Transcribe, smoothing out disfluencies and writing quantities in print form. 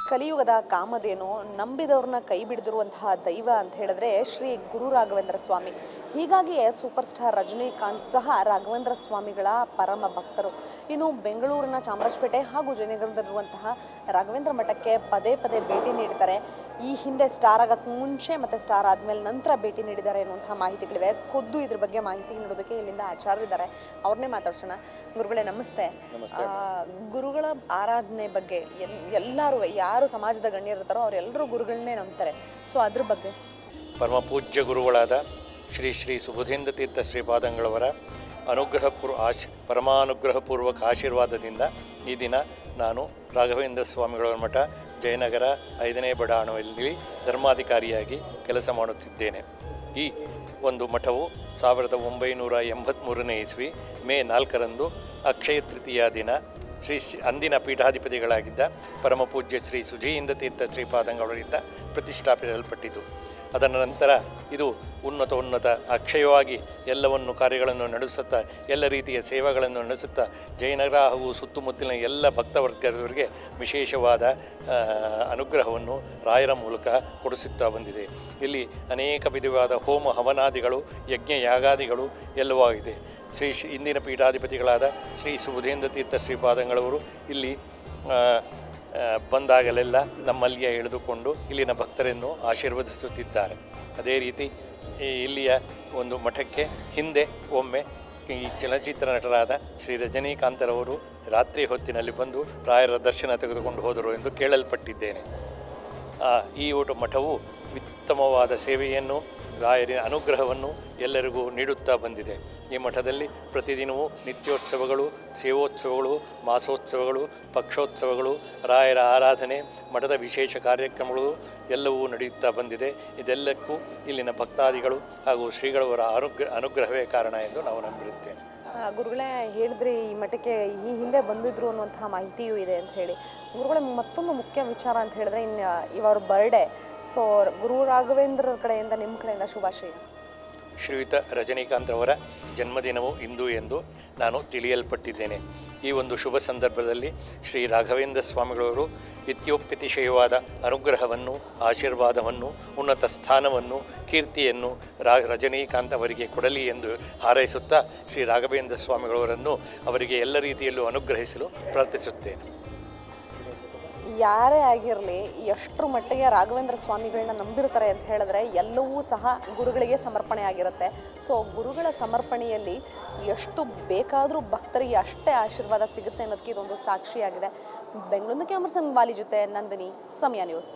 ಕಲಿಯುಗದ ಕಾಮಧೇನು ನಂಬಿದವ್ರನ್ನ ಕೈ ಬಿಡದಿರುವಂತಹ ದೈವ ಅಂತ ಹೇಳಿದ್ರೆ ಶ್ರೀ ಗುರು ರಾಘವೇಂದ್ರ ಸ್ವಾಮಿ. ಹೀಗಾಗಿಯೇ ಸೂಪರ್ ಸ್ಟಾರ್ ರಜನಿಕಾಂತ್ ಸಹ ರಾಘವೇಂದ್ರ ಸ್ವಾಮಿಗಳ ಪರಮ ಭಕ್ತರು. ಇನ್ನು ಬೆಂಗಳೂರಿನ ಚಾಮರಾಜಪೇಟೆ ಹಾಗೂ ಜಯನಗರದಲ್ಲಿರುವಂತಹ ರಾಘವೇಂದ್ರ ಮಠಕ್ಕೆ ಪದೇ ಪದೇ ಭೇಟಿ ನೀಡ್ತಾರೆ. ಈ ಹಿಂದೆ ಸ್ಟಾರ್ ಆಗಕ್ಕೆ ಮುಂಚೆ ಮತ್ತು ಸ್ಟಾರ್ ಆದಮೇಲೆ ನಂತರ ಭೇಟಿ ನೀಡಿದ್ದಾರೆ ಅನ್ನುವಂಥ ಮಾಹಿತಿಗಳಿವೆ. ಖುದ್ದು ಇದ್ರ ಬಗ್ಗೆ ಮಾಹಿತಿ ನೀಡೋದಕ್ಕೆ ಇಲ್ಲಿಂದ ಆಚಾರ್ಯರಿದ್ದಾರೆ, ಅವ್ರನ್ನೇ ಮಾತಾಡ್ಸೋಣ. ಗುರುಗಳೇ ನಮಸ್ತೆ. ಗುರುಗಳ ಆರಾಧನೆ ಬಗ್ಗೆ ಎಲ್ಲರೂ ಯಾರು ಸಮಾಜದ ಗಣ್ಯರಿರ್ತಾರೋ ಅವರೆಲ್ಲರೂ ಗುರುಗಳನ್ನೇ ನಂಬ್ತಾರೆ. ಸೊ ಅದ್ರ ಬಗ್ಗೆ ಪರಮ ಪೂಜ್ಯ ಗುರುಗಳಾದ ಶ್ರೀ ಶ್ರೀ ಸುಬುಧೇಂದ್ರ ತೀರ್ಥ ಶ್ರೀಪಾದಂಗಳವರ ಪರಮಾನುಗ್ರಹಪೂರ್ವಕ ಆಶೀರ್ವಾದದಿಂದ ಈ ದಿನ ನಾನು ರಾಘವೇಂದ್ರ ಸ್ವಾಮಿಗಳವರ ಮಠ ಜಯನಗರ 5ನೇ ಬಡಾವಣೆಯಲ್ಲಿ ಧರ್ಮಾಧಿಕಾರಿಯಾಗಿ ಕೆಲಸ ಮಾಡುತ್ತಿದ್ದೇನೆ. ಈ ಒಂದು ಮಠವು 1983ನೇ ಇಸ್ವಿ ಮೇ 4ರಂದು ಅಕ್ಷಯ ತೃತೀಯ ದಿನ ಅಂದಿನ ಪೀಠಾಧಿಪತಿಗಳಾಗಿದ್ದ ಪರಮ ಪೂಜ್ಯ ಶ್ರೀ ಸುಜೀಂದ್ರ ತೀರ್ಥ ಶ್ರೀಪಾದಂಗಳವರಿಂದ ಪ್ರತಿಷ್ಠಾಪಿಸಲ್ಪಟ್ಟಿತು. ಅದರ ನಂತರ ಇದು ಉನ್ನತ ಅಕ್ಷಯವಾಗಿ ಎಲ್ಲವನ್ನು ಕಾರ್ಯಗಳನ್ನು ನಡೆಸುತ್ತಾ ಎಲ್ಲ ರೀತಿಯ ಸೇವೆಗಳನ್ನು ನಡೆಸುತ್ತಾ ಜಯನಗರ ಹಾಗೂ ಸುತ್ತಮುತ್ತಲಿನ ಎಲ್ಲ ಭಕ್ತವರ್ಗದವರಿಗೆ ವಿಶೇಷವಾದ ಅನುಗ್ರಹವನ್ನು ರಾಯರ ಮೂಲಕ ಕೊಡಿಸುತ್ತಾ ಬಂದಿದೆ. ಇಲ್ಲಿ ಅನೇಕ ವಿಧವಾದ ಹೋಮ ಹವನಾದಿಗಳು ಯಜ್ಞ ಯಾಗಾದಿಗಳು ಎಲ್ಲವೂ ಆಗಿದೆ. ಇಂದಿನ ಪೀಠಾಧಿಪತಿಗಳಾದ ಶ್ರೀ ಸುಬುಧೇಂದ್ರ ತೀರ್ಥ ಶ್ರೀಪಾದಂಗಳವರು ಇಲ್ಲಿ ಬಂದಾಗಲೆಲ್ಲ ನಮ್ಮಲ್ಲಿಯೇ ಎಳೆದುಕೊಂಡು ಇಲ್ಲಿನ ಭಕ್ತರನ್ನು ಆಶೀರ್ವದಿಸುತ್ತಿದ್ದಾರೆ. ಅದೇ ರೀತಿ ಇಲ್ಲಿಯ ಒಂದು ಮಠಕ್ಕೆ ಹಿಂದೆ ಒಮ್ಮೆ ಈ ಚಲನಚಿತ್ರ ನಟರಾದ ಶ್ರೀ ರಜನಿಕಾಂತರವರು ರಾತ್ರಿ ಹೊತ್ತಿನಲ್ಲಿ ಬಂದು ರಾಯರ ದರ್ಶನ ತೆಗೆದುಕೊಂಡು ಹೋದರು ಎಂದು ಕೇಳಲ್ಪಟ್ಟಿದ್ದೇನೆ. ಈ ಮಠವು ಉತ್ತಮವಾದ ಸೇವೆಯನ್ನು ರಾಯರ ಅನುಗ್ರಹವನ್ನು ಎಲ್ಲರಿಗೂ ನೀಡುತ್ತಾ ಬಂದಿದೆ. ಈ ಮಠದಲ್ಲಿ ಪ್ರತಿದಿನವೂ ನಿತ್ಯೋತ್ಸವಗಳು, ಸೇವೋತ್ಸವಗಳು, ಮಾಸೋತ್ಸವಗಳು, ಪಕ್ಷೋತ್ಸವಗಳು, ರಾಯರ ಆರಾಧನೆ, ಮಠದ ವಿಶೇಷ ಕಾರ್ಯಕ್ರಮಗಳು ಎಲ್ಲವೂ ನಡೆಯುತ್ತಾ ಬಂದಿದೆ. ಇದೆಲ್ಲಕ್ಕೂ ಇಲ್ಲಿನ ಭಕ್ತಾದಿಗಳು ಹಾಗೂ ಶ್ರೀಗಳವರ ಅನುಗ್ರಹವೇ ಕಾರಣ ಎಂದು ನಾವು ನಂಬಿರುತ್ತೇನೆ. ಗುರುಗಳೇ ಹೇಳಿದ್ರಿ ಈ ಮಠಕ್ಕೆ ಈ ಹಿಂದೆ ಬಂದಿದ್ರು ಅನ್ನುವಂತಹ ಮಾಹಿತಿಯೂ ಇದೆ ಅಂತ ಹೇಳಿ. ಗುರುಗಳೇ ಮತ್ತೊಂದು ಮುಖ್ಯ ವಿಚಾರ ಅಂತ ಹೇಳಿದ್ರೆ ಇವರ ಬರ್ಡೇ. ಸೊ ಗುರು ರಾಘವೇಂದ್ರರ ಕಡೆಯಿಂದ ನಿಮ್ಮ ಕಡೆಯಿಂದ ಶುಭಾಶಯ. ಶ್ರೀಯುತ ರಜನಿಕಾಂತ್ ಜನ್ಮದಿನವು ಇಂದು ಎಂದು ನಾನು ತಿಳಿಯಲ್ಪಟ್ಟಿದ್ದೇನೆ. ಈ ಒಂದು ಶುಭ ಸಂದರ್ಭದಲ್ಲಿ ಶ್ರೀ ರಾಘವೇಂದ್ರ ಸ್ವಾಮಿಗಳವರು ಇತ್ಯೋಪ್ಯತಿಶಯವಾದ ಅನುಗ್ರಹವನ್ನು, ಆಶೀರ್ವಾದವನ್ನು, ಉನ್ನತ ಸ್ಥಾನವನ್ನು, ಕೀರ್ತಿಯನ್ನು ರಜನಿಕಾಂತ್ ಅವರಿಗೆ ಕೊಡಲಿ ಎಂದು ಹಾರೈಸುತ್ತಾ ಶ್ರೀ ರಾಘವೇಂದ್ರ ಸ್ವಾಮಿಗಳವರನ್ನು ಅವರಿಗೆ ಎಲ್ಲ ರೀತಿಯಲ್ಲೂ ಅನುಗ್ರಹಿಸಲು ಪ್ರಾರ್ಥಿಸುತ್ತೇನೆ. ಯಾರೇ ಆಗಿರಲಿ, ಎಷ್ಟರ ಮಟ್ಟಿಗೆ ರಾಘವೇಂದ್ರ ಸ್ವಾಮಿಗಳನ್ನ ನಂಬಿರ್ತಾರೆ ಅಂತ ಹೇಳಿದ್ರೆ ಎಲ್ಲವೂ ಸಹ ಗುರುಗಳಿಗೆ ಸಮರ್ಪಣೆ ಆಗಿರುತ್ತೆ. ಸೊ ಗುರುಗಳ ಸಮರ್ಪಣೆಯಲ್ಲಿ ಎಷ್ಟು ಬೇಕಾದರೂ ಭಕ್ತರಿಗೆ ಅಷ್ಟೇ ಆಶೀರ್ವಾದ ಸಿಗುತ್ತೆ ಅನ್ನೋದಕ್ಕೆ ಇದೊಂದು ಸಾಕ್ಷಿಯಾಗಿದೆ. ಬೆಂಗಳೂರಿನ ಕ್ಯಾಮರಾ ವಾಲಿ ಜೊತೆ ನಂದಿನಿ, ಸಮಯ ನ್ಯೂಸ್.